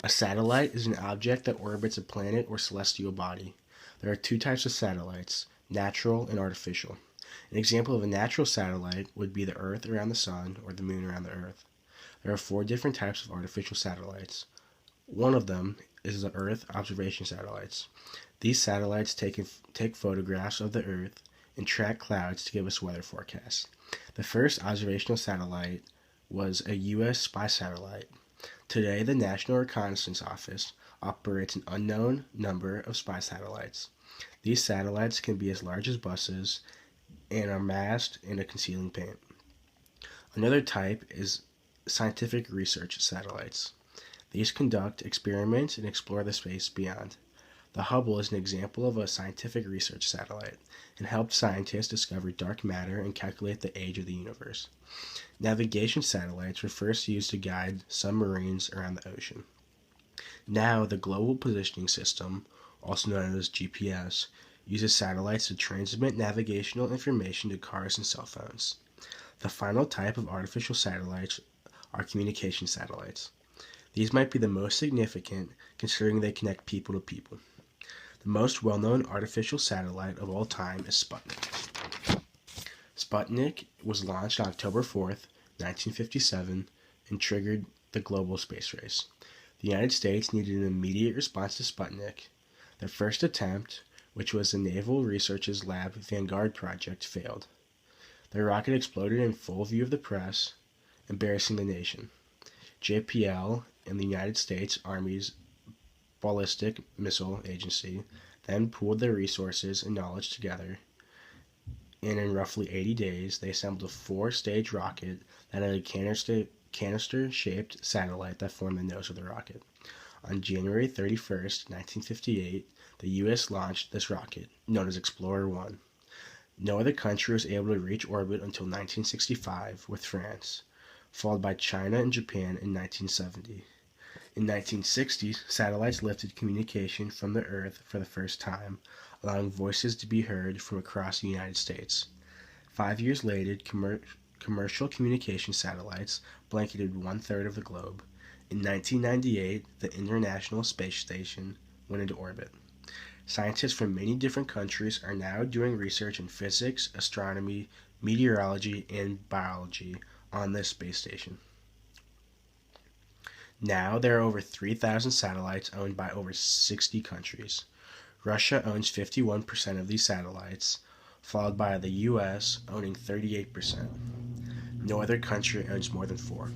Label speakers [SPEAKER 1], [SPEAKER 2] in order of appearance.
[SPEAKER 1] A satellite is an object that orbits a planet or celestial body. There are two types of satellites, natural and artificial. An example of a natural satellite would be the Earth around the Sun or the Moon around the Earth. There are four different types of artificial satellites. One of them is the Earth observation satellites. These satellites take photographs of the Earth and track clouds to give us weather forecasts. The first observational satellite was a U.S. spy satellite. Today, the National Reconnaissance Office operates an unknown number of spy satellites. These satellites can be as large as buses and are masked in a concealing paint. Another type is scientific research satellites. These conduct experiments and explore the space beyond. The Hubble is an example of a scientific research satellite and helped scientists discover dark matter and calculate the age of the universe. Navigation satellites were first used to guide submarines around the ocean. Now, the Global Positioning System, also known as GPS, uses satellites to transmit navigational information to cars and cell phones. The final type of artificial satellites are communication satellites. These might be the most significant considering they connect people to people. The most well-known artificial satellite of all time is Sputnik. Sputnik was launched on October 4th, 1957, and triggered the global space race. The United States needed an immediate response to Sputnik. Their first attempt, which was the Naval Research Lab Vanguard project, failed. The rocket exploded in full view of the press, embarrassing the nation. JPL and the United States Army's Ballistic Missile Agency then pooled their resources and knowledge together, and in roughly 80 days, they assembled a four-stage rocket that had a canister-shaped satellite that formed the nose of the rocket. On January 31st, 1958, the U.S. launched this rocket, known as Explorer 1. No other country was able to reach orbit until 1965, with France, followed by China and Japan in 1970. In 1960, satellites lifted communication from the Earth for the first time, allowing voices to be heard from across the United States. 5 years later, commercial communication satellites blanketed one-third of the globe. In 1998, the International Space Station went into orbit. Scientists from many different countries are now doing research in physics, astronomy, meteorology, and biology on this space station. Now, there are over 3,000 satellites owned by over 60 countries. Russia owns 51% of these satellites, followed by the U.S. owning 38%. No other country owns more than 4%.